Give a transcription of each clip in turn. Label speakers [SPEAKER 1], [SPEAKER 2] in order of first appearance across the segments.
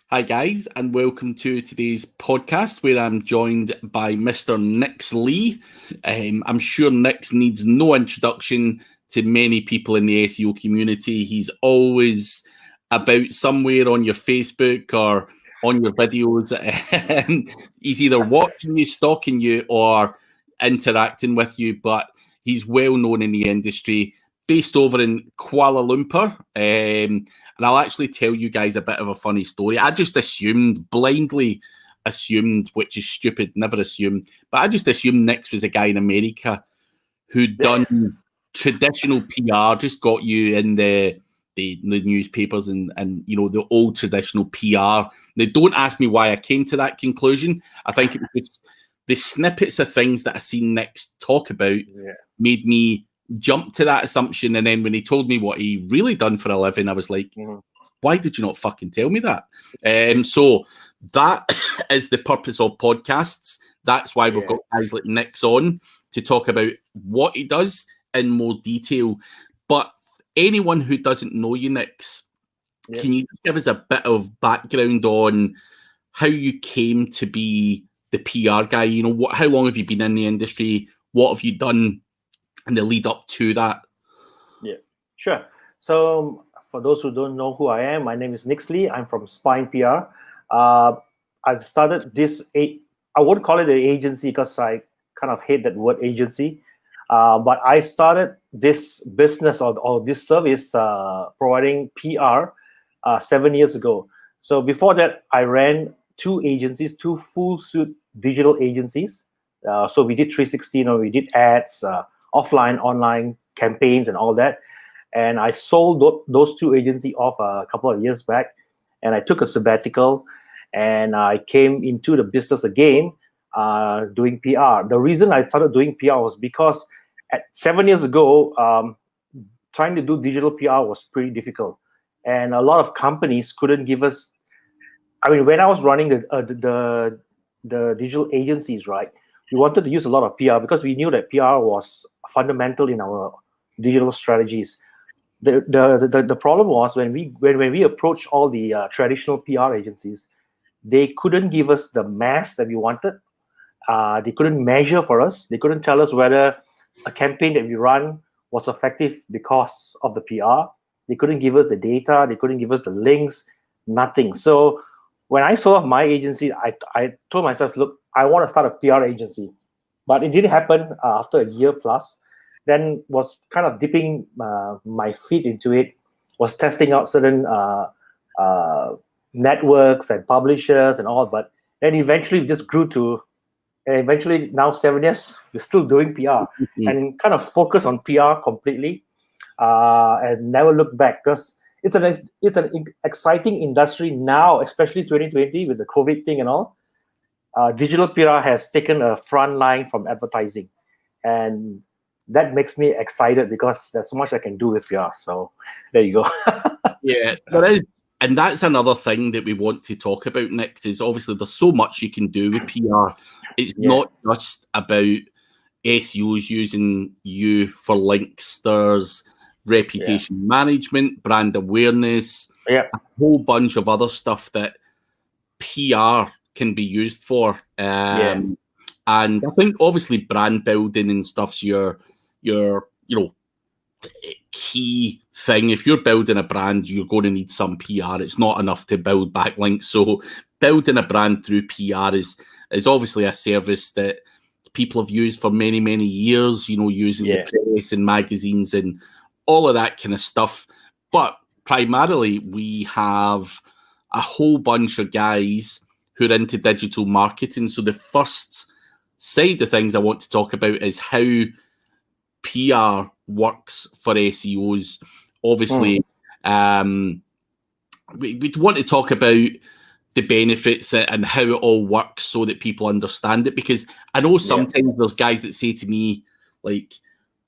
[SPEAKER 1] Hi, guys, and welcome to today's podcast where I'm joined by Mr. Nix Lee. I'm sure Nix needs no introduction to many people in the SEO community. He's always about somewhere on your Facebook or on your videos. He's either watching you, stalking you, or interacting with you, but he's well known in the industry, based over in Kuala Lumpur. And I'll actually tell you guys a bit of a funny story. I just blindly assumed, which is stupid, never assume, but I just assumed Nix was a guy in America who'd done traditional PR, just got you in the newspapers and the old traditional PR. Now, don't ask me why I came to that conclusion. I think it was just the snippets of things that I seen Nix talk about made me jump to that assumption. And then when he told me what he really done for a living, I was like, why did you not fucking tell me that? So that is the purpose of podcasts. That's why we've got guys like Nix on to talk about what he does in more detail. But anyone who doesn't know you, Nix, can you just give us a bit of background on how you came to be the PR guy? You know, how long have you been in the industry? What have you done in the lead up to that?
[SPEAKER 2] Yeah, sure. So for those who don't know who I am, my name is Nix Lee. I'm from Spine PR. I've started this, I wouldn't call it an agency because I kind of hate that word agency. But I started this business or this service providing PR 7 years ago. So before that, I ran two agencies, two full suite digital agencies. So we did 360, we did ads, offline, online campaigns and all that. And I sold those two agencies off a couple of years back. And I took a sabbatical and I came into the business again doing PR. The reason I started doing PR was because 7 years ago, trying to do digital PR was pretty difficult. And a lot of companies couldn't give us, I mean, when I was running the digital agencies, right, we wanted to use a lot of PR because we knew that PR was fundamental in our digital strategies. The problem was when we approached all the traditional PR agencies, they couldn't give us the mass that we wanted. They couldn't measure for us. They couldn't tell us whether a campaign that we run was effective because of the PR. They couldn't give us the data. They couldn't give us the links, nothing. So when I sold off my agency, I told myself, look, I want to start a PR agency. But it didn't happen after a year plus. Then was kind of dipping my feet into it, was testing out certain networks and publishers and all. But then eventually we just grew to, eventually now 7 years, we're still doing PR and kind of focus on PR completely and never look back because it's an exciting industry now, especially 2020 with the COVID thing and all. Digital PR has taken a front line from advertising, and that makes me excited because there's so much I can do with PR. So there you go.
[SPEAKER 1] Yeah, there is. And that's another thing that we want to talk about next is obviously there's so much you can do with PR. It's not just about SEOs using you for links. There's reputation management, brand awareness, a whole bunch of other stuff that PR can be used for. And I think obviously brand building and stuff's your key thing. If you're building a brand, you're going to need some PR. It's not enough to build backlinks. So building a brand through PR is obviously a service that people have used for many, many years, using the press and magazines and all of that kind of stuff. But primarily, we have a whole bunch of guys who are into digital marketing. So the first side of things I want to talk about is how PR works for SEOs. Obviously, we'd want to talk about the benefits and how it all works so that people understand it. Because I know sometimes there's guys that say to me, like,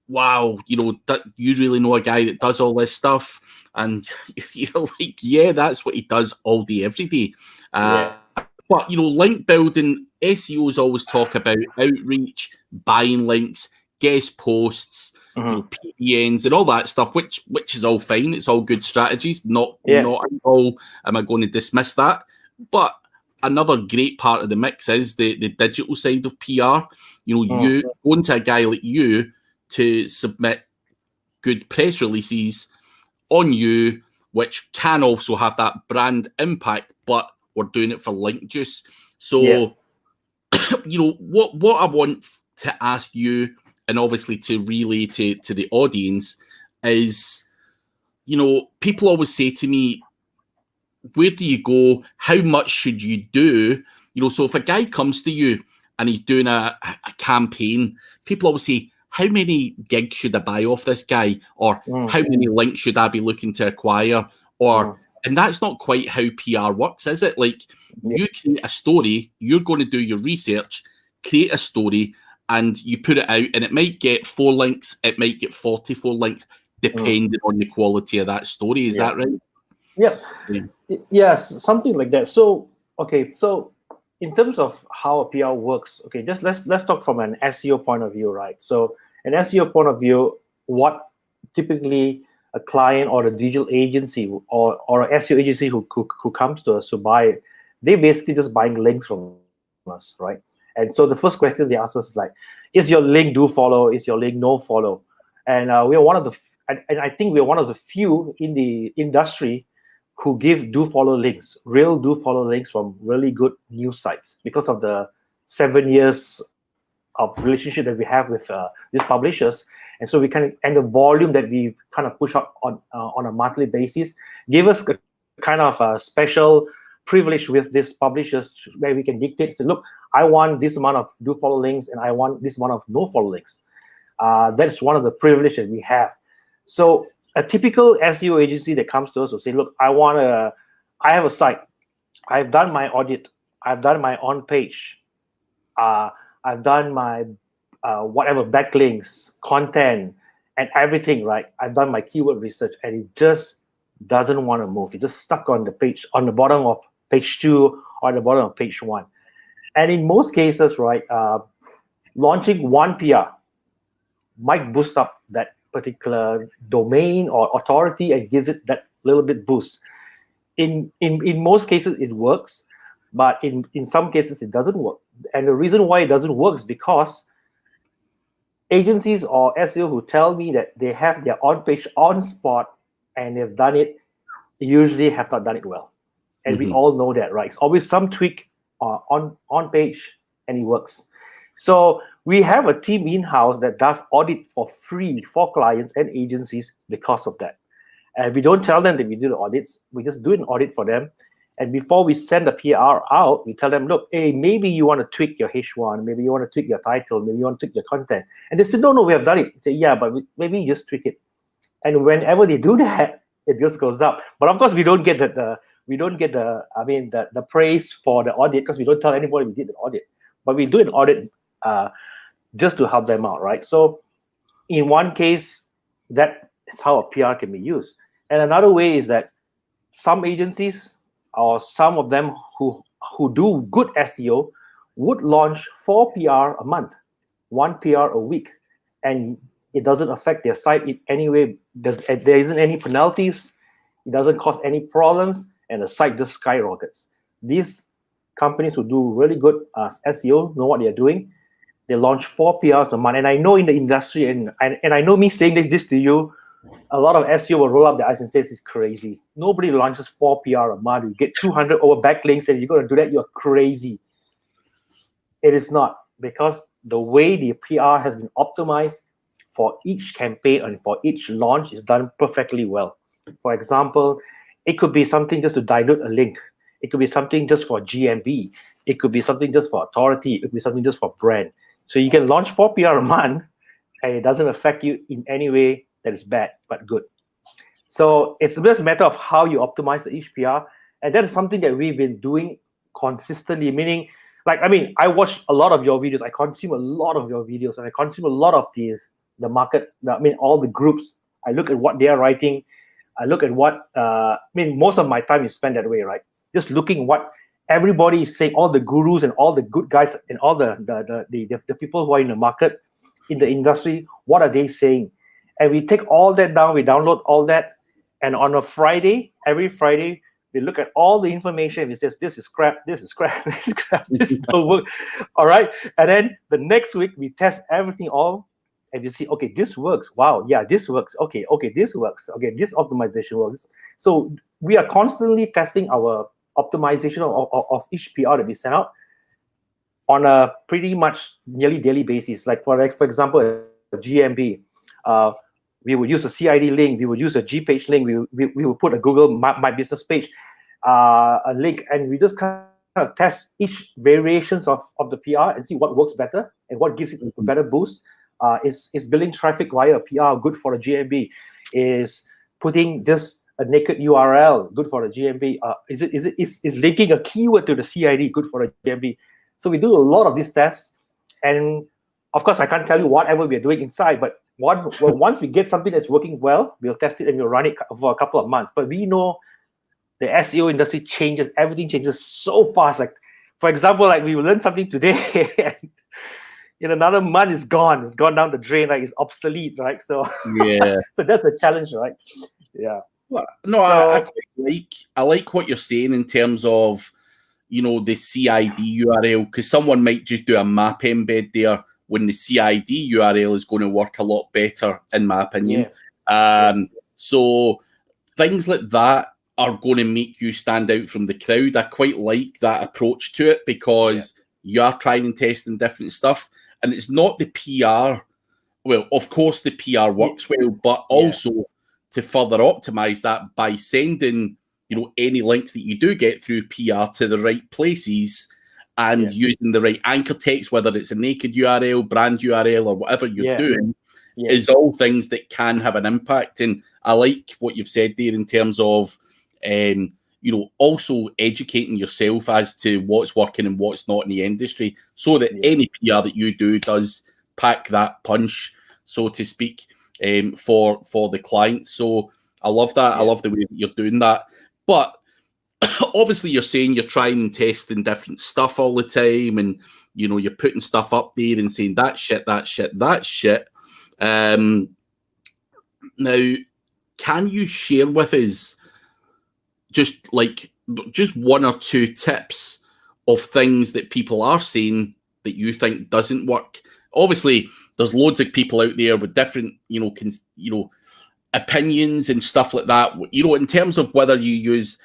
[SPEAKER 1] wow, that you really know a guy that does all this stuff. And you're like, yeah, that's what he does all day, every day. But, link building, SEOs always talk about outreach, buying links, guest posts, PBNs and all that stuff, which is all fine. It's all good strategies. Not at all am I going to dismiss that. But another great part of the mix is the digital side of PR. You know, you going to a guy like you to submit good press releases on you, which can also have that brand impact, but we're doing it for link juice. So, you know, what I want to ask you, and obviously to relay to the audience, is, you know, people always say to me, where do you go? How much should you do? You know, so if a guy comes to you and he's doing a campaign, people always say, how many gigs should I buy off this guy? Or how many links should I be looking to acquire? Or, and that's not quite how PR works, is it? Like, you create a story, you're going to do your research, create a story, and you put it out, and it might get 4 links, it might get 44 links, depending on the quality of that story. Is that right?
[SPEAKER 2] Yes, something like that. So, okay, so in terms of how a PR works, okay, just let's talk from an SEO point of view, right? So, an SEO point of view, what typically a client or a digital agency or an SEO agency who comes to us to buy it, they basically just buying links from us, right? And so the first question they ask us is like, is your link do follow? Is your link no follow? And we are one of the, and I think we are one of the few in the industry who give do follow links, real do follow links from really good news sites, because of the 7 years of relationship that we have with these publishers. And so we can, and the volume that we kind of push up on a monthly basis, give us a kind of a special privilege with these publishers where we can dictate, say, look, I want this amount of do follow links and I want this amount of no follow links. That's one of the privileges that we have. So a typical SEO agency that comes to us will say, look, I have a site, I've done my audit, I've done my on page, I've done my whatever backlinks, content, and everything, right? I've done my keyword research, and it just doesn't want to move. It's just stuck on the page, on the bottom of page 2 or the bottom of page 1. And in most cases, right, launching one PR might boost up that particular domain or authority and gives it that little bit boost. In most cases, it works, but in some cases, it doesn't work. And the reason why it doesn't work is because agencies or SEO who tell me that they have their on-page on spot and they've done it, usually have not done it well. And we all know that, right? It's always some tweak on page and it works. So we have a team in-house that does audit for free for clients and agencies because of that. And we don't tell them that we do the audits. We just do an audit for them. And before we send the PR out, we tell them, look, hey, maybe you want to tweak your H1, maybe you want to tweak your title, maybe you want to tweak your content. And they say, no, we have done it. We say, yeah, but maybe you just tweak it. And whenever they do that, it just goes up. But of course, we don't get the praise for the audit because we don't tell anybody we did the audit. But we do an audit just to help them out, right? So in one case, that is how a PR can be used. And another way is that some agencies or some of them who do good SEO would launch 4 PR a month, 1 PR a week, and it doesn't affect their site in any way. There isn't any penalties, it doesn't cause any problems, and the site just skyrockets. These companies who do really good SEO know what they're doing. They launch 4 PRs a month, and I know in the industry, and I know me saying this to you, a lot of SEO will roll up their eyes and say, this is crazy. Nobody launches 4 PR a month. You get 200 over backlinks and you're going to do that, you're crazy. It is not, because the way the PR has been optimized for each campaign and for each launch is done perfectly well. For example, it could be something just to dilute a link. It could be something just for GMB. It could be something just for authority. It could be something just for brand. So you can launch 4 PR a month and it doesn't affect you in any way that is bad, but good. So it's just a matter of how you optimize each PR. And that is something that we've been doing consistently, meaning, like, I watch a lot of your videos. I consume a lot of your videos, and I consume a lot of the market, all the groups. I look at what they are writing. I look at what, most of my time is spent that way, right? Just looking what everybody is saying, all the gurus and all the good guys and all the people who are in the market, in the industry, what are they saying? And we take all that down, we download all that, and on a Friday, every Friday, We look at all the information. We says this is crap, this is crap, this is crap, this don't work. All right, and then the next week we test everything all, and you see, okay, this works. Wow, yeah, this works. Okay, this works. Okay, this optimization works. So we are constantly testing our optimization of each PR that we send out on a pretty much nearly daily basis. Like for example, a GMB. We would use a CID link, we would use a G page link, we would put a Google My Business page, a link, and we just kind of test each variations of the PR and see what works better and what gives it a better boost. Is building traffic via a PR good for a GMB? Is putting just a naked URL good for a GMB? Is linking a keyword to the CID good for a GMB? So we do a lot of these tests, and of course I can't tell you whatever we're doing inside, but once we get something that's working well, we'll test it and we'll run it for a couple of months. But we know the SEO industry changes, everything changes so fast. Like, for example, like we will learn something today, and in another month it's gone down the drain, like it's obsolete, right? So
[SPEAKER 1] yeah,
[SPEAKER 2] so that's the challenge, right? Yeah.
[SPEAKER 1] Well, no, I like what you're saying in terms of, you know, the CID URL, because someone might just do a map embed there when the CID URL is going to work a lot better, in my opinion. So things like that are going to make you stand out from the crowd. I quite like that approach to it, because you are trying and testing different stuff, and it's not the PR. Well, of course the PR works well, but also to further optimize that by sending, you know, any links that you do get through PR to the right places, and using the right anchor text, whether it's a naked URL, brand URL, or whatever you're doing, is all things that can have an impact. And I like what you've said there in terms of, you know, also educating yourself as to what's working and what's not in the industry, so that any PR that you do does pack that punch, so to speak, for the client. So I love that. I love the way that you're doing that. But obviously you're saying you're trying and testing different stuff all the time, and, you know, you're putting stuff up there and saying that shit. Now, can you share with us just one or two tips of things that people are saying that you think doesn't work? Obviously there's loads of people out there with different, opinions and stuff like that. You know, in terms of whether you use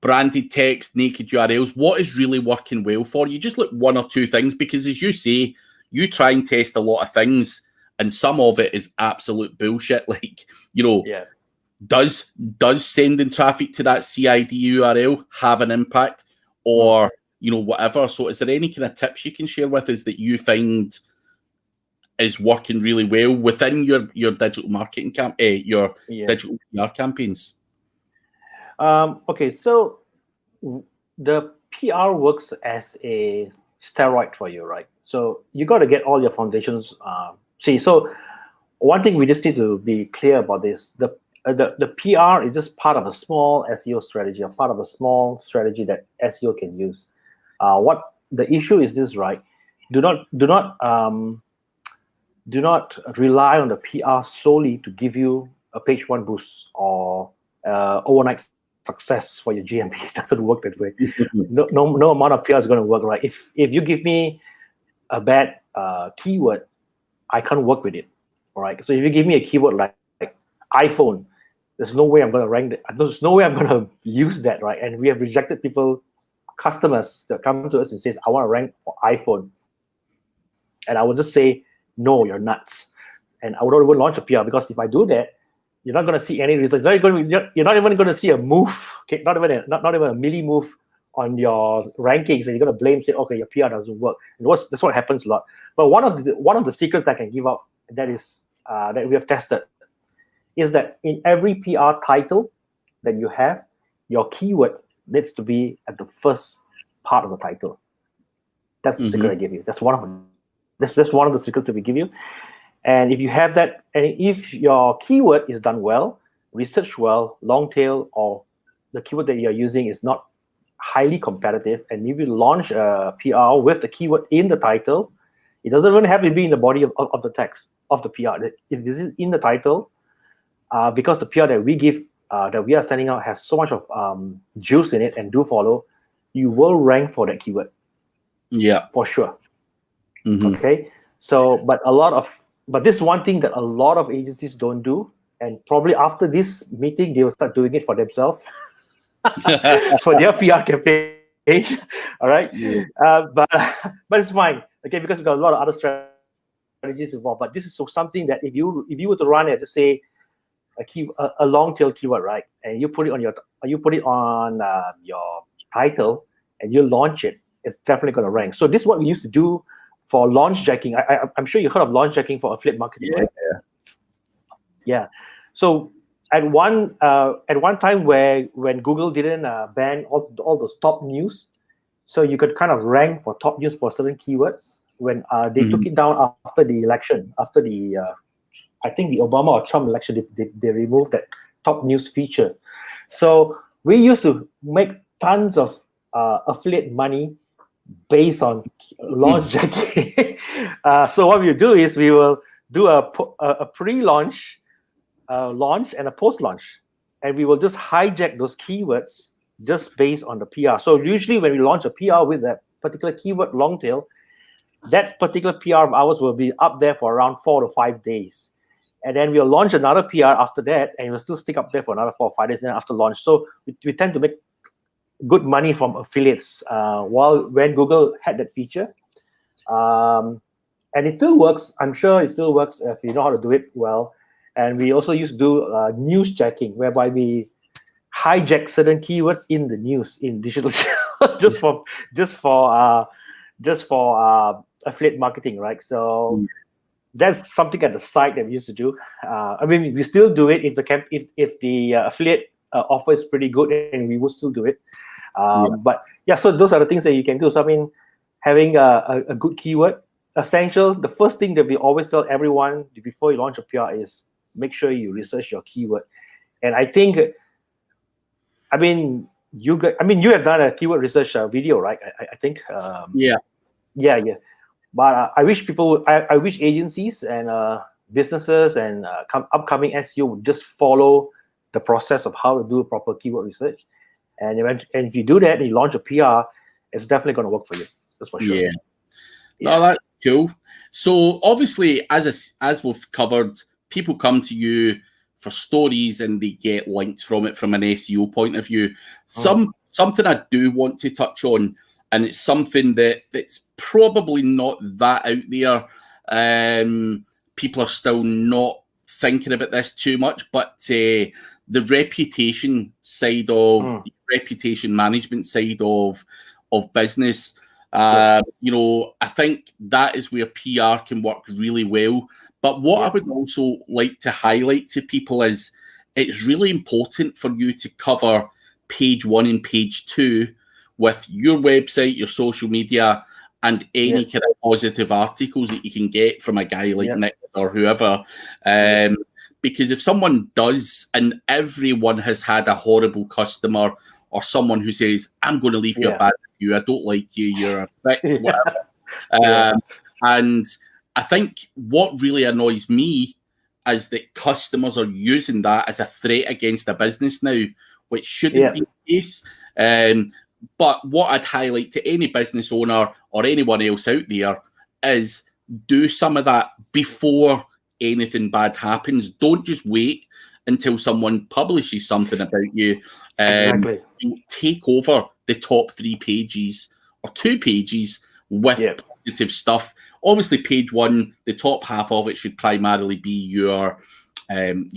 [SPEAKER 1] branded text, naked URLs, what is really working well for you? Just like one or two things, because as you say, you try and test a lot of things, and some of it is absolute bullshit. Like, you know, does sending traffic to that CID URL have an impact, or, you know, whatever? So is there any kind of tips you can share with us that you find is working really well within your digital marketing your digital PR campaigns?
[SPEAKER 2] Okay, so the PR works as a steroid for you, right? So you got to get all your foundations. So one thing we just need to be clear about this: the PR is just part of a small SEO strategy, a part of a small strategy that SEO can use. What the issue is this, right? Do not rely on the PR solely to give you a page one boost or overnight success for your GMP. It doesn't work that way. No amount of PR is going to work, right? If you give me a bad keyword, I can't work with it. All right. So if you give me a keyword like iPhone, there's no way I'm going to rank that. There's no way I'm going to use that, right? And we have rejected customers that come to us and says, I want to rank for iPhone. And I would just say, no, you're nuts. And I would not even launch a PR, because if I do that, you're not going to see any results. You're not even going to see a move. Okay, not even a milli move on your rankings, and you're going to blame, say, okay, your PR doesn't work. And that's what happens a lot. But one of the secrets that I can give out, that is that we have tested, is that in every PR title that you have, your keyword needs to be at the first part of the title. That's the secret I give you. That's one of them. That's just one of the secrets that we give you. And if you have that, and if your keyword is done well, researched well, long tail, or the keyword that you're using is not highly competitive, and if you launch a PR with the keyword in the title, it doesn't even have to be in the body of the text of the PR. If this is in the title, because the PR that we give that we are sending out has so much of juice in it and do follow, you will rank for that keyword.
[SPEAKER 1] Yeah,
[SPEAKER 2] for sure.
[SPEAKER 1] Mm-hmm.
[SPEAKER 2] Okay, so but this is one thing that a lot of agencies don't do, and probably after this meeting they will start doing it for themselves for their PR campaigns. All right,
[SPEAKER 1] Yeah.
[SPEAKER 2] but it's fine. Okay, because we've got a lot of other strategies involved. But this is something that if you were to run it, just say a long tail keyword, right, and you put it on your title and you launch it, it's definitely going to rank. So this is what we used to do for launch jacking. I'm sure you heard of launch jacking for affiliate marketing, right? Yeah. So at one time when Google didn't ban all those top news, so you could kind of rank for top news for certain keywords when they took it down after the election, after the I think the Obama or Trump election, they removed that top news feature. So we used to make tons of affiliate money based on launch jacking. So what we do is we will do a pre-launch, launch, and a post-launch, and we will just hijack those keywords just based on the PR. So usually when we launch a PR with that particular keyword long tail, that particular PR of ours will be up there for around 4 to 5 days. And then we'll launch another PR after that, and it will still stick up there for another 4 or 5 days then after launch. So we tend to make good money from affiliates when Google had that feature. And it still works. I'm sure it still works if you know how to do it well. And we also used to do news jacking, whereby we hijack certain keywords in the news in digital just for affiliate marketing, right? So that's something at the side that we used to do. I mean, we still do it if the affiliate offer is pretty good, and we will still do it. But yeah, so those are the things that you can do. So I mean, having a good keyword, essential. The first thing that we always tell everyone before you launch a PR is make sure you research your keyword. And I think, I mean, you have done a keyword research video, right? I think. Yeah. But I wish agencies and businesses and upcoming SEO would just follow the process of how to do a proper keyword research. And if you do that and you launch a PR, it's definitely going to work for you. That's for sure.
[SPEAKER 1] Yeah. No, that's cool. So obviously, as we've covered, people come to you for stories and they get links from it from an SEO point of view. Something I do want to touch on, and it's something that's probably not that out there. People are still not thinking about this too much, but the reputation side of reputation management side of business. I think that is where PR can work really well. But what I would also like to highlight to people is it's really important for you to cover page 1 and page 2 with your website, your social media, and any kind of positive articles that you can get from a guy like Nix or whoever. Because if someone does, and everyone has had a horrible customer or someone who says, I'm going to leave you a bad review, I don't like you, you're a prick, whatever. And I think what really annoys me is that customers are using that as a threat against a business now, which shouldn't be the case. But what I'd highlight to any business owner or anyone else out there is do some of that before anything bad happens. Don't just wait until someone publishes something about you.
[SPEAKER 2] Exactly.
[SPEAKER 1] Take over the top 3 pages or 2 pages with positive stuff. Obviously, page 1, the top half of it should primarily be your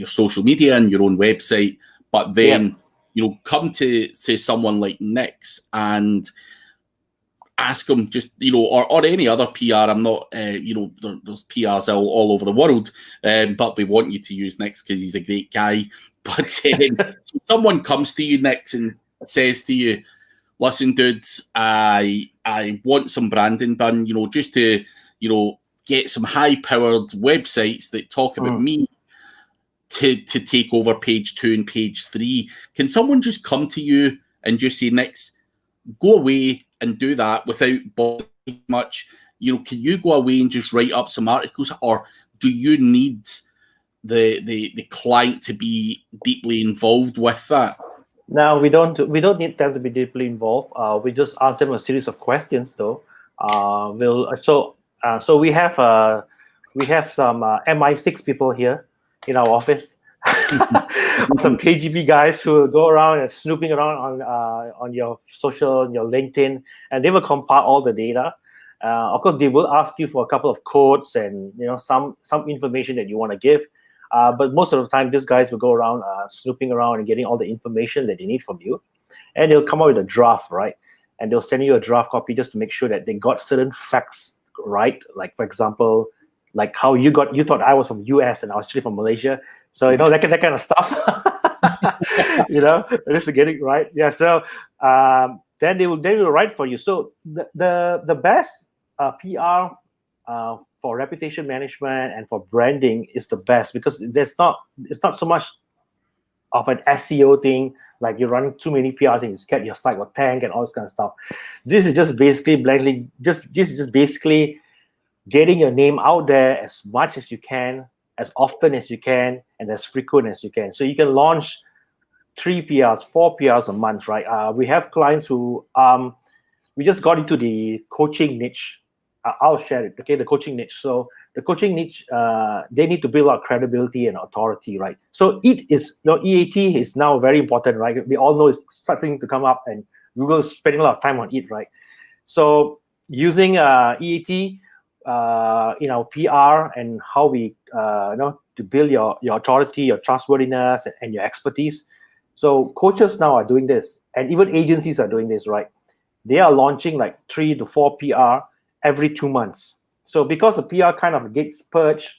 [SPEAKER 1] social media and your own website. But then, come to someone like Nix and ask them just, or any other PR. I'm not, there's PRs all over the world, but we want you to use Nix because he's a great guy. But someone comes to you, Nix, and says to you, listen, dudes, I want some branding done, just to, get some high-powered websites that talk about me to take over page 2 and page 3. Can someone just come to you and just say, Nix, go away and do that without bothering much? Can you go away and just write up some articles, or do you need the client to be deeply involved with that?
[SPEAKER 2] Now we don't need them to be deeply involved. We just ask them a series of questions, though. So we have some MI6 people here in our office, some KGB guys who will go around and snooping around on your social, your LinkedIn, and they will compile all the data. Of course, they will ask you for a couple of codes and some information that you want to give. But most of the time, these guys will go around snooping around and getting all the information that they need from you, and they'll come up with a draft, right? And they'll send you a draft copy just to make sure that they got certain facts right. Like, for example, like how you thought I was from US and I was actually from Malaysia. So that kind of stuff. Just to get it right. Yeah. So then they will write for you. So the best PR for reputation management and for branding is the best, because it's not so much of an SEO thing, like you're running too many PR things, get your site will tank and all this kind of stuff. This is just basically basically getting your name out there as much as you can, as often as you can, and as frequent as you can. So you can launch 3 PRs, 4 PRs a month, right? We have clients who we just got into the coaching niche. I'll share it, okay? The coaching niche. So the coaching niche, they need to build up credibility and authority, right? So EAT is now very important, right? We all know it's starting to come up, and Google is spending a lot of time on it, right? So using EAT, PR and how we, to build your authority, your trustworthiness, and your expertise. So coaches now are doing this, and even agencies are doing this, right? They are launching like 3 to 4 PR every 2 months. So because the PR kind of gets purged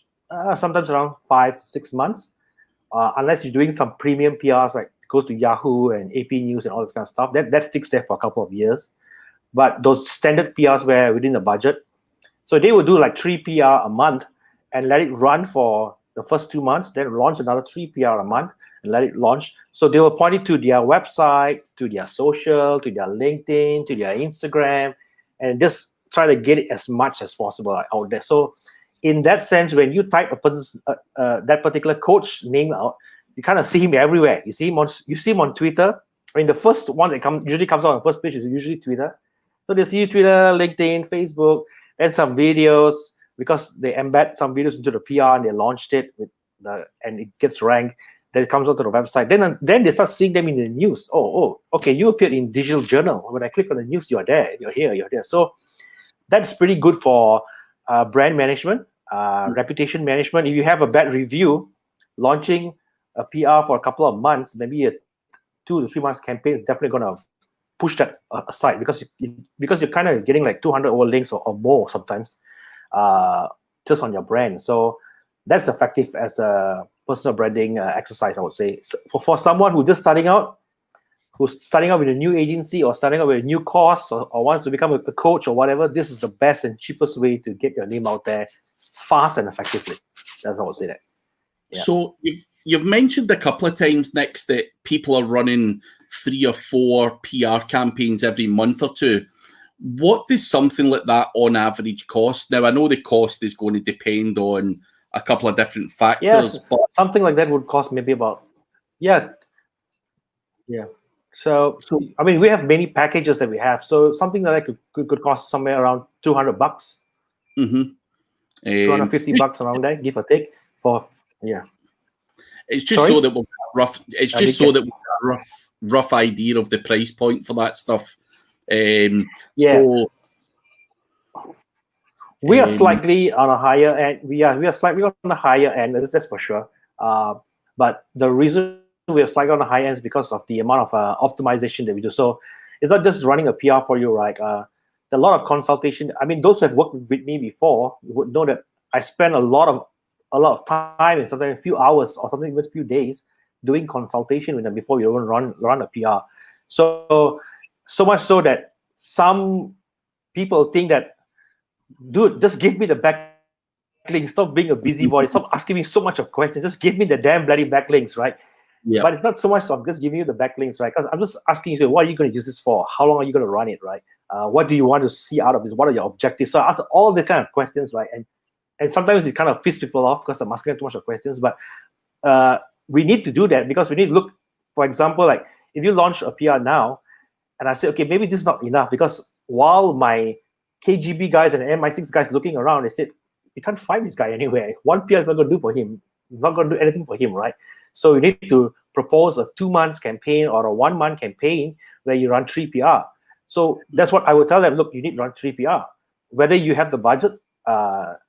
[SPEAKER 2] sometimes around 5 to 6 months, unless you're doing some premium PRs, like it goes to Yahoo and AP News and all this kind of stuff, that sticks there for a couple of years. But those standard PRs were within the budget. So they will do like 3 PR a month and let it run for the first 2 months, then launch another 3 PR a month and let it launch. So they will point it to their website, to their social, to their LinkedIn, to their Instagram, and just try to get it as much as possible out there. So in that sense, when you type that particular coach name out, you kind of see him everywhere. You see him on Twitter. I mean, the first one that usually comes out on the first page is usually Twitter. So they see Twitter, LinkedIn, Facebook, and some videos, because they embed some videos into the PR and they launched it and it gets ranked. Then it comes onto the website. Then they start seeing them in the news. Oh, okay, you appeared in Digital Journal. When I click on the news, you're there. You're here. You're there. So that's pretty good for brand management, reputation management. If you have a bad review, launching a PR for a couple of months, maybe a 2 to 3 months campaign is definitely going to push that aside, because you're kind of getting like 200 over links or more sometimes just on your brand. So that's effective as a personal branding exercise, I would say. So for someone who's just starting out, who's starting out with a new agency or starting out with a new course or wants to become a coach or whatever, this is the best and cheapest way to get your name out there fast and effectively. That's how I would say that. Yeah.
[SPEAKER 1] So you've mentioned a couple of times, Nix, that people are running 3 or 4 PR campaigns every month or 2. What does something like that on average cost? Now, I know the cost is going to depend on a couple of different factors.
[SPEAKER 2] Yes,
[SPEAKER 1] but
[SPEAKER 2] something like that would cost maybe about, yeah. So I mean, we have many packages that we have. So something like that could cost somewhere around $200.
[SPEAKER 1] Mm-hmm.
[SPEAKER 2] $250 around there, give or take.
[SPEAKER 1] It's just so that we'll rough. It's just so that we have a rough idea of the price point for that stuff. So
[SPEAKER 2] we are slightly on a higher end. We are slightly on the higher end. That's for sure. But the reason we are slightly on the high end is because of the amount of optimization that we do. So it's not just running a PR for you, right? A lot of consultation. I mean, those who have worked with me before would know that I spend a lot of time and sometimes a few hours or something even a few days doing consultation with them before we even run a PR. So much so that some people think that, dude, just give me the backlinks. Stop being a busybody. Stop asking me so much of questions. Just give me the damn bloody backlinks, right?
[SPEAKER 1] Yeah.
[SPEAKER 2] But it's not so much of just giving you the backlinks, right? Because I'm just asking you, what are you going to use this for? How long are you going to run it, right? What do you want to see out of this? What are your objectives? So I ask all the kind of questions, right? And and sometimes it kind of pisses people off because I'm asking too much of questions. But we need to do that because we need to look, for example, like if you launch a PR now, and I say, okay, maybe this is not enough because while my KGB guys and MI6 guys looking around, they said, you can't find this guy anywhere. One PR is not going to do for him. Not going to do anything for him, right? So you need to propose a 2 months campaign or a 1 month campaign where you run 3 PR. So that's what I would tell them. Look, you need to run 3 PR. Whether you have the budget,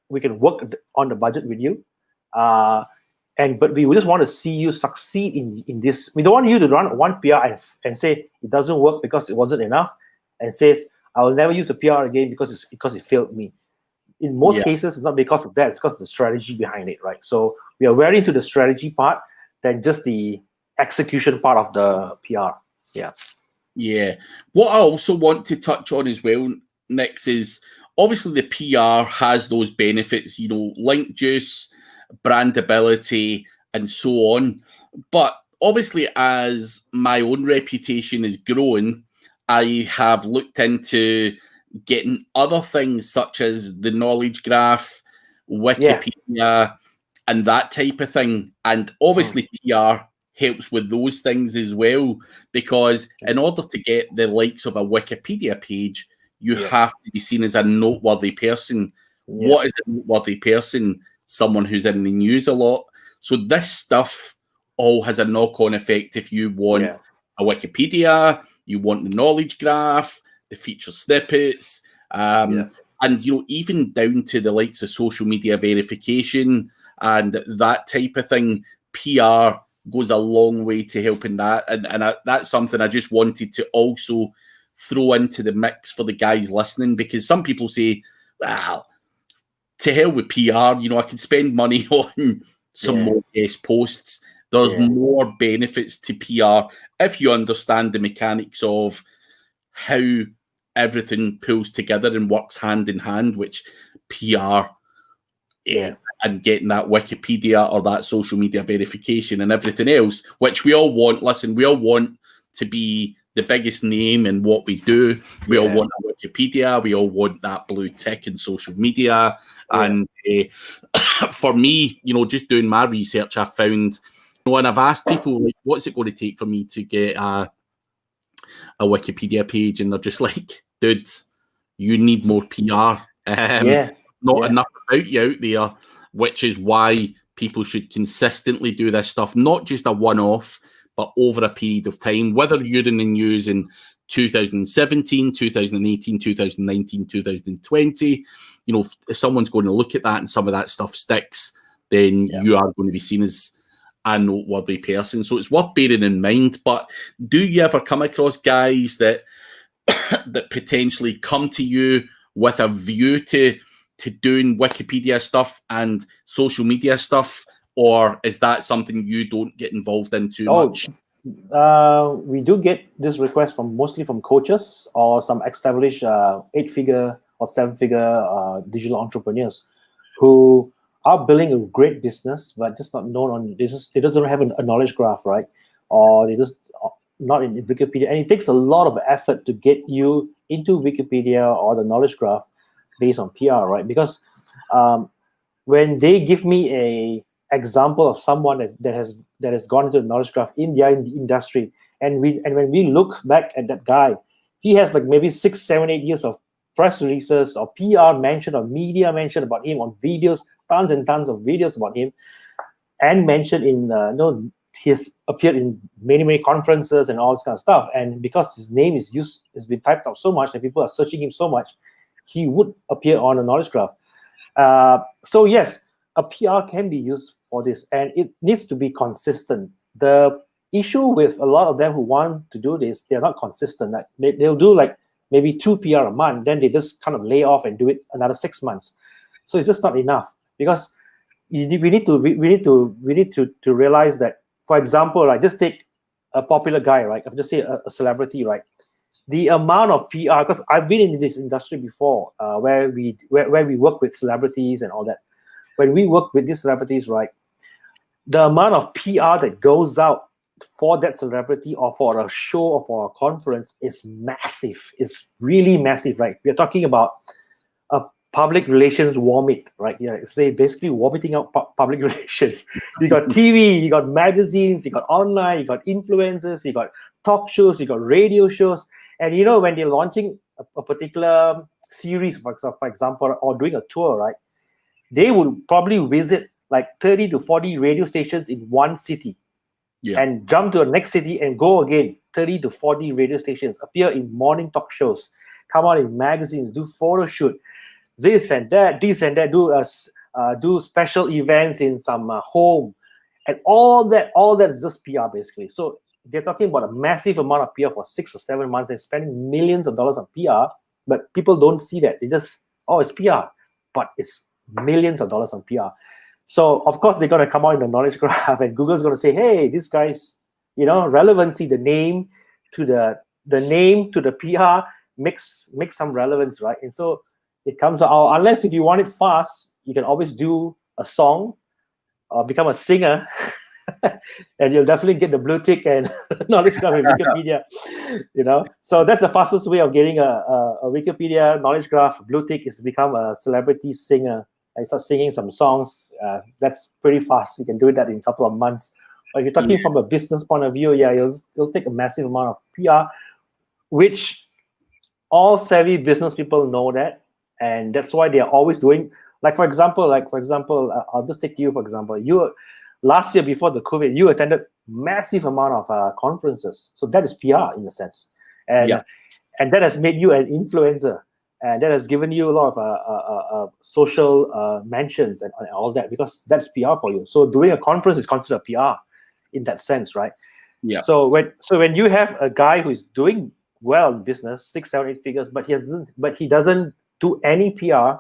[SPEAKER 2] we can work on the budget with you. But we just want to see you succeed in this. We don't want you to run 1 PR and say it doesn't work because it wasn't enough, and says I will never use a PR again because it failed me. In most cases, it's not because of that. It's because of the strategy behind it, right? So we are very into the strategy part than just the execution part of the PR. Yeah.
[SPEAKER 1] Yeah. What I also want to touch on as well, Nix, is obviously the PR has those benefits, link juice, brandability, and so on. But obviously, as my own reputation is growing, I have looked into getting other things such as the knowledge graph, Wikipedia, and that type of thing. And obviously, PR helps with those things as well, because in order to get the likes of a Wikipedia page, you have to be seen as a noteworthy person. What is a noteworthy person? Someone who's in the news a lot. So this stuff all has a knock-on effect. If you want a Wikipedia, you want the knowledge graph, the feature snippets, and even down to the likes of social media verification and that type of thing, PR goes a long way to helping that. And that's something I just wanted to also throw into the mix for the guys listening, because some people say, well, to hell with PR, I can spend money on some more guest posts. There's more benefits to PR if you understand the mechanics of how everything pulls together and works hand in hand, which PR and getting that Wikipedia or that social media verification and everything else, which we all want. Listen, we all want to be the biggest name in what we do. We all want a Wikipedia. We all want that blue tick in social media. And for me, just doing my research, I found, and I've asked people, like, what's it going to take for me to get a Wikipedia page? And they're just like, dude, you need more PR. Not enough about you out there, which is why people should consistently do this stuff, not just a one-off, but over a period of time, whether you're in the news in 2017, 2018, 2019, 2020, if someone's going to look at that and some of that stuff sticks, then you are going to be seen as a noteworthy person. So it's worth bearing in mind. But do you ever come across guys that that potentially come to you with a view to doing Wikipedia stuff and social media stuff? Or is that something you don't get involved in too much?
[SPEAKER 2] We do get this request mostly from coaches or some established 8-figure or 7-figure digital entrepreneurs who are building a great business, but just not known on this. They don't have a knowledge graph, right? Or they just not in Wikipedia. And it takes a lot of effort to get you into Wikipedia or the knowledge graph based on PR, right? Because when they give me a example of someone that has gone into the knowledge graph in the industry, and when we look back at that guy, he has like maybe 6, 7, 8 years of press releases or PR mention or media mention about him on videos, tons and tons of videos about him, and mentioned in he's appeared in many conferences and all this kind of stuff. And because his name has been typed out so much and people are searching him so much, he would appear on a knowledge graph. So yes, a PR can be used for this, and it needs to be consistent. The issue with a lot of them who want to do this, they're not consistent. Like they'll do like maybe 2 PR a month, then they just kind of lay off and do it another 6 months. So it's just not enough, because we need to realize that, for example, right, just take a popular guy, right? I'll just say a celebrity, right? The amount of PR, because I've been in this industry before, where we work with celebrities and all that. When we work with these celebrities, right, the amount of PR that goes out for that celebrity or for a show or for a conference is massive. It's really massive, right? We're talking about a public relations vomit, right? Yeah, it's they basically vomiting out public relations. You got TV, you got magazines, you got online, you got influencers, you got talk shows, you got radio shows, and when they're launching a particular series, for example, or doing a tour, right? They would probably visit like 30 to 40 radio stations in one city, and jump to the next city and go again. 30 to 40 radio stations, appear in morning talk shows, come out in magazines, do photo shoot, this and that, do special events in some home, and all that is just PR basically. So they're talking about a massive amount of PR for 6 or 7 months and spending millions of dollars on PR, but people don't see that. They just, it's PR, but it's millions of dollars on PR. So of course they're gonna come out in the knowledge graph, and Google's gonna say, hey, this guy's, relevancy, the name to the PR makes some relevance, right? And so it comes out, unless if you want it fast, you can always do a song or become a singer, and you'll definitely get the blue tick and knowledge graph in Wikipedia. So that's the fastest way of getting a Wikipedia knowledge graph blue tick, is to become a celebrity singer and start singing some songs. That's pretty fast. You can do that in a couple of months. But if you're talking from a business point of view, it'll take a massive amount of PR, which all savvy business people know that, and that's why they are always doing. For example, I'll just take you for example. You last year before the COVID, you attended massive amount of conferences. So that is PR in a sense, and that has made you an influencer, and that has given you a lot of social mentions and all that, because that's PR for you. So doing a conference is considered PR in that sense, right?
[SPEAKER 1] Yeah.
[SPEAKER 2] So when you have a guy who is doing well in business, 6, 7, 8 figures, but he doesn't do any PR,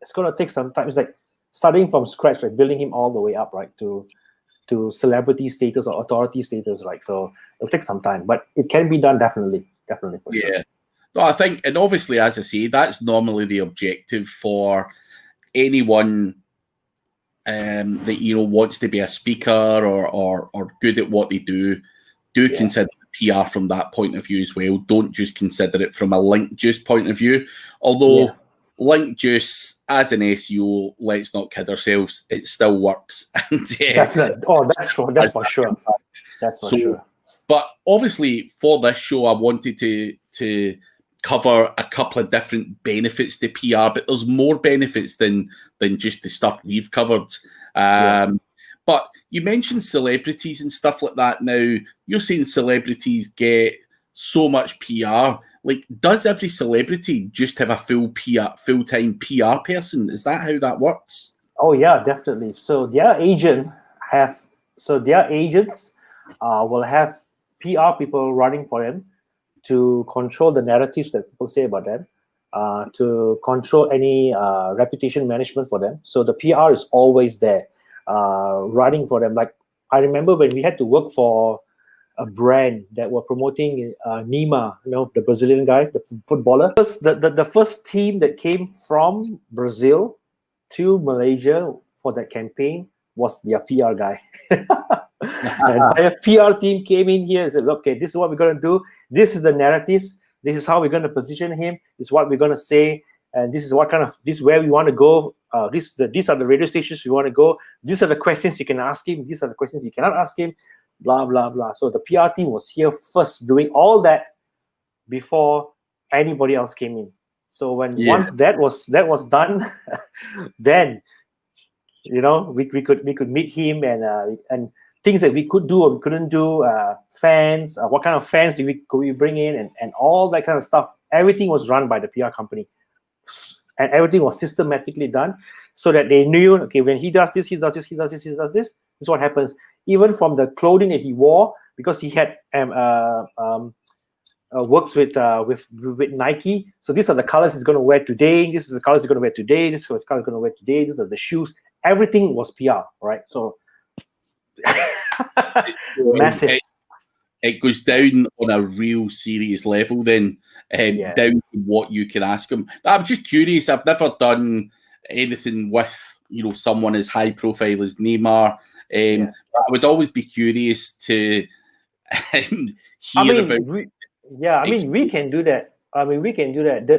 [SPEAKER 2] it's gonna take some time. It's like starting from scratch, like building him all the way up, right, to celebrity status or authority status, right? So it'll take some time, but it can be done definitely for sure.
[SPEAKER 1] No, I think, and obviously, as I say, that's normally the objective for anyone that wants to be a speaker or good at what they do. Consider PR from that point of view as well. Don't just consider it from a link juice point of view. Although link juice as an SEO, let's not kid ourselves, it still works. And,
[SPEAKER 2] that's for sure. That's for sure.
[SPEAKER 1] But obviously, for this show, I wanted to cover a couple of different benefits to PR, but there's more benefits than just the stuff we've covered. But you mentioned celebrities and stuff like that. Now, you're saying celebrities get so much PR. Like, does every celebrity just have a full-time PR person? Is that how that works?
[SPEAKER 2] Oh yeah, definitely. So their agents will have PR people running for them to control the narratives that people say about them, to control any reputation management for them. So the PR is always there, running for them. Like, I remember when we had to work for a brand that were promoting Neymar, the Brazilian guy, the footballer. The first team that came from Brazil to Malaysia for that campaign was their PR guy. And their PR team came in here and said, okay, this is what we're going to do. This is the narratives. This is how we're going to position him. This is what we're going to say. And this is this is where we want to go. These are the radio stations we want to go. These are the questions you can ask him. These are the questions you cannot ask him. Blah, blah, blah. So the PR team was here first doing all that before anybody else came in. So once that was done, then we could meet him and things that we could do or we couldn't do, fans, what kind of fans could we bring in, and all that kind of stuff. Everything was run by the PR company, and everything was systematically done so that they knew, okay, when he does this, he does this, he does this, he does this. This is what happens. Even from the clothing that he wore, because he had works with Nike. So these are the colors he's going to wear today. This is the colors he's going to wear today. This is the colors he's going to wear today. These are the shoes. Everything was PR, right? So massive.
[SPEAKER 1] It goes down on a real serious level then, down to what you can ask him. I'm just curious. I've never done anything with someone as high profile as Neymar. I would always be curious to hear about.
[SPEAKER 2] We can do that.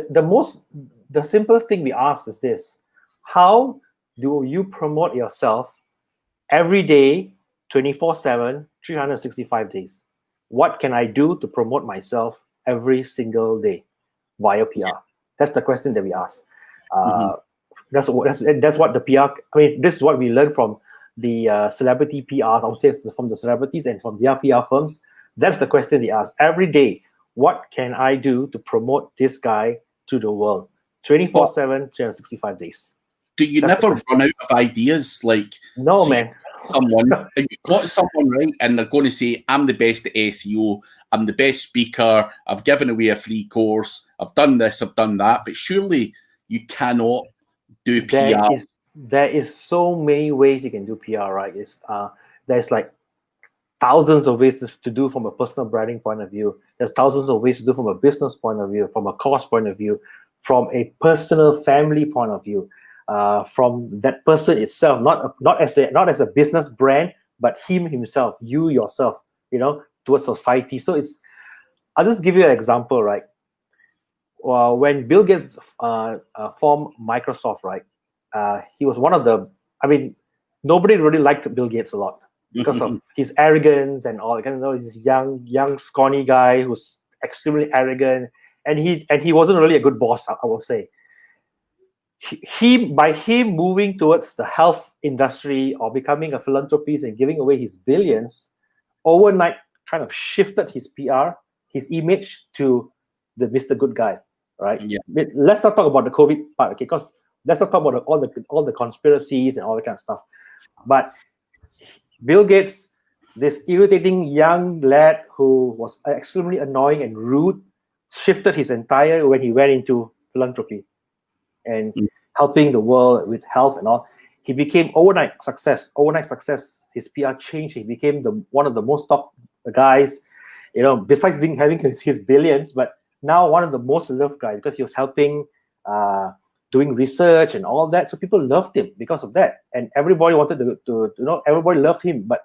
[SPEAKER 2] The most the simplest thing we ask is this: how do you promote yourself every day, 24/7, 365 days? What can I do to promote myself every single day via PR? That's the question that we ask. That's what the PR. I mean, this is what we learned from the celebrity PRs. I would say it's from the celebrities and from their PR firms. That's the question they ask every day. What can I do to promote this guy to the world? 24/7, 365 days.
[SPEAKER 1] Do you never run out of ideas? Like,
[SPEAKER 2] no, man.
[SPEAKER 1] Someone, and you've got someone, right, and they're going to say, I'm the best at SEO, I'm the best speaker, I've given away a free course, I've done this, I've done that, but surely you cannot do PR.
[SPEAKER 2] There is so many ways you can do PR, right? There's like thousands of ways to do from a personal branding point of view. There's thousands of ways to do from a business point of view, from a cost point of view, from a personal family point of view. From that person itself, not as a business brand, but himself, you yourself, towards society. So I'll just give you an example, right? When Bill Gates formed Microsoft, right? He was one of the. I mean, nobody really liked Bill Gates a lot because of his arrogance and all. This young, scrawny guy who's extremely arrogant, and he wasn't really a good boss, I will say. By him moving towards the health industry or becoming a philanthropist and giving away his billions, overnight kind of shifted his PR, his image to the Mr. Good Guy, right? Yeah. Let's not talk about the COVID part, okay? Because let's not talk about all the conspiracies and all that kind of stuff. But Bill Gates, this irritating young lad who was extremely annoying and rude, shifted his entire when he went into philanthropy and helping the world with health and all. He became overnight success. His PR changed. He became one of the most top guys, besides having his billions, but now one of the most loved guys because he was helping doing research and all that. So people loved him because of that. And everybody wanted to everybody loved him. But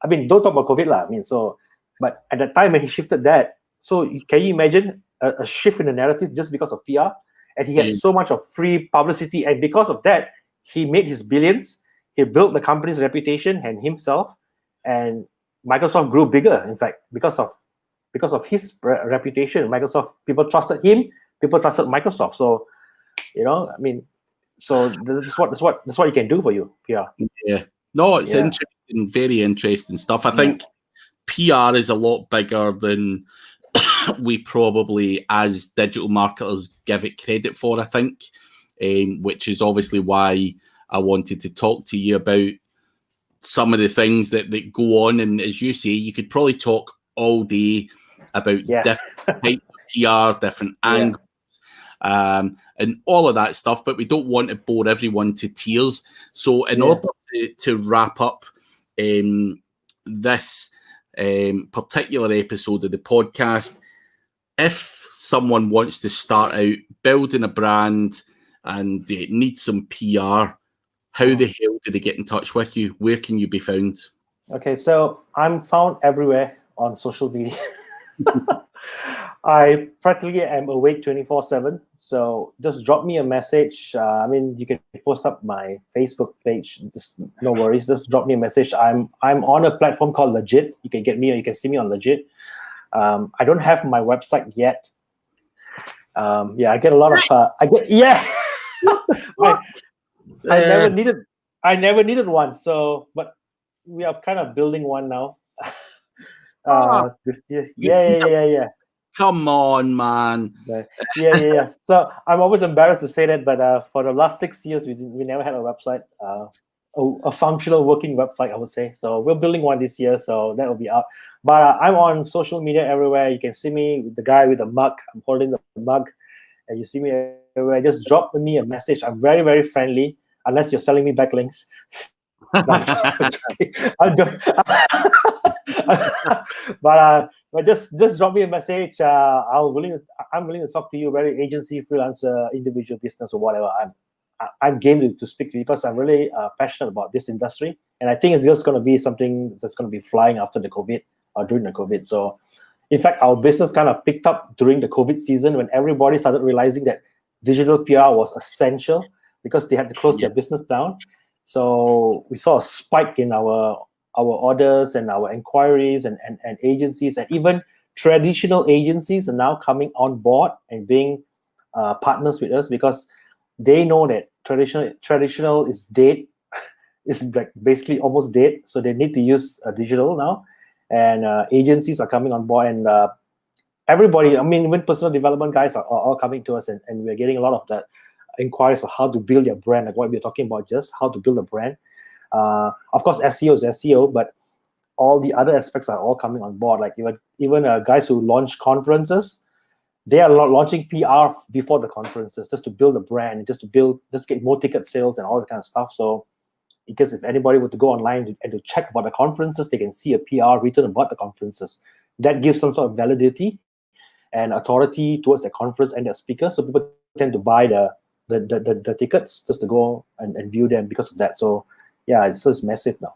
[SPEAKER 2] I mean, don't talk about COVID lah. But at that time when he shifted that, so can you imagine a shift in the narrative just because of PR? And he had so much of free publicity, and because of that, he made his billions. He built the company's reputation and himself, and Microsoft grew bigger. In fact, because of his reputation, people trusted him. People trusted Microsoft. So, so that's what you can do for you, PR.
[SPEAKER 1] Yeah, no, it's interesting, very interesting stuff. I think PR is a lot bigger than we probably, as digital marketers, give it credit for, I think, which is obviously why I wanted to talk to you about some of the things that go on. And as you say, you could probably talk all day about different types of PR, different angles, and all of that stuff, but we don't want to bore everyone to tears. So in order to wrap up this particular episode of the podcast, if someone wants to start out building a brand and need some PR, how the hell do they get in touch with you? Where can you be found?
[SPEAKER 2] Okay, so I'm found everywhere on social media. I practically am awake 24/7. So just drop me a message. You can post up my Facebook page. Just no worries. Just drop me a message. I'm on a platform called Legit. You can get me, or you can see me on Legit. I don't have my website yet. I get a lot of. I never needed one. So, but we are kind of building one now. This year. Yeah.
[SPEAKER 1] Come on, man.
[SPEAKER 2] Yeah. So I'm always embarrassed to say that, but for the last 6 years, we never had a website, a functional working website, I would say. So we're building one this year, so that will be up. But I'm on social media everywhere. You can see me with the guy with the mug. I'm holding the mug, and you see me everywhere. Just drop me a message. I'm very, very friendly, unless you're selling me backlinks. But just drop me a message. I'm willing to talk to you, whether agency, freelancer, individual business, or whatever. I'm game to speak to you because I'm really passionate about this industry, and I think it's just going to be something that's going to be flying after the COVID or during the COVID. So, in fact, our business kind of picked up during the COVID season when everybody started realizing that digital PR was essential because they had to close their business down. So we saw a spike in our orders and our inquiries and agencies, and even traditional agencies are now coming on board and being partners with us because they know that traditional is dead, is like basically almost dead. So they need to use digital now, and agencies are coming on board, and everybody. I mean, even personal development guys are all coming to us, and we're getting a lot of that inquiries of how to build your brand, like what we're talking about, just how to build a brand. Of course, SEO is SEO, but all the other aspects are all coming on board. Like even guys who launch conferences, they are launching PR before the conferences just to build a brand, just get more ticket sales and all that kind of stuff. So, because if anybody were to go online and to check about the conferences, they can see a PR written about the conferences. That gives some sort of validity and authority towards the conference and their speaker. So people tend to buy the tickets just to go and view them because of that. So yeah, it's massive now.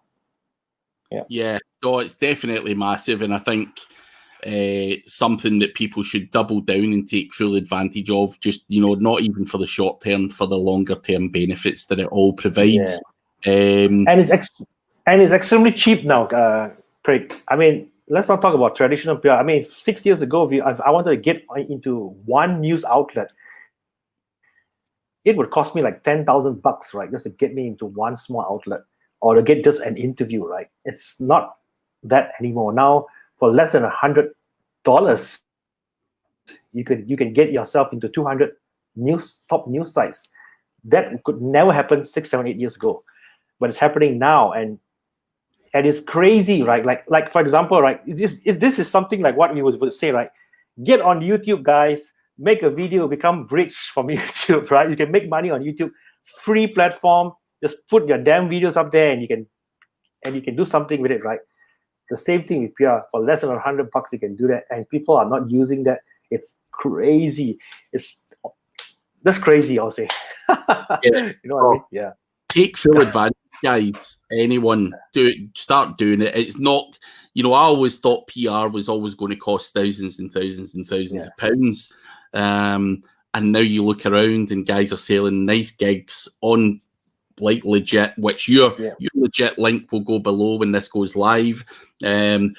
[SPEAKER 1] Yeah, no, it's definitely massive, and I think something that people should double down and take full advantage of. Just not even for the short term, for the longer term benefits that it all provides.
[SPEAKER 2] And it's extremely cheap now, Craig. I mean, let's not talk about traditional PR. I mean, 6 years ago, if I wanted to get into one news outlet, it would cost me like $10,000, right, just to get me into one small outlet, or to get just an interview, right? It's not that anymore. Now, for less than $100, you can get yourself into 200 top news sites. That could never happen 6, 7, 8 years ago, but it's happening now, and it's crazy, right? Like for example, right? This is something like what we would say, right? Get on YouTube, guys. Make a video, become rich from YouTube, right? You can make money on YouTube, free platform. Just put your damn videos up there, and you can do something with it, right? The same thing with PR. For less than $100, you can do that, and people are not using that. It's crazy. That's crazy, I'll say. You know what I mean? Yeah.
[SPEAKER 1] Take full advantage, guys. Anyone start doing it. It's not, I always thought PR was always going to cost thousands and thousands and thousands of pounds. And now you look around and guys are selling nice gigs on like legit, which your legit link will go below when this goes live. You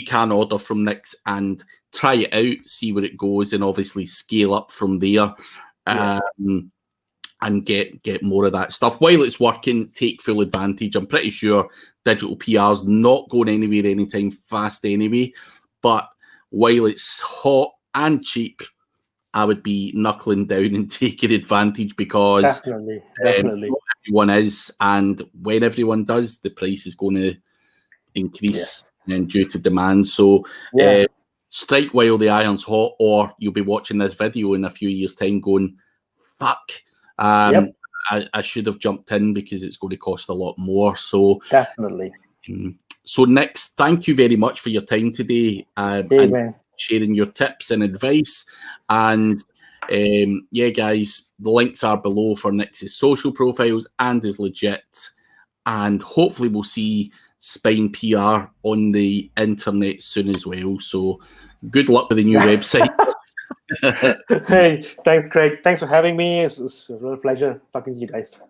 [SPEAKER 1] can order from Nix and try it out, see where it goes, and obviously scale up from there. And get more of that stuff. While it's working, take full advantage. I'm pretty sure digital PR's not going anywhere anytime fast anyway. But while it's hot and cheap, I would be knuckling down and taking advantage, because
[SPEAKER 2] definitely.
[SPEAKER 1] Not everyone is, and when everyone does, the price is going to increase due to demand. So strike while the iron's hot, or you'll be watching this video in a few years' time going, fuck, I should have jumped in because it's going to cost a lot more. So
[SPEAKER 2] definitely.
[SPEAKER 1] So Nix, thank you very much for your time today and sharing your tips and advice. And guys, the links are below for Nix's social profiles and is legit. And hopefully we'll see Spine PR on the internet soon as well. So good luck with the new website.
[SPEAKER 2] Hey, thanks, Craig. Thanks for having me. It's a real pleasure talking to you guys.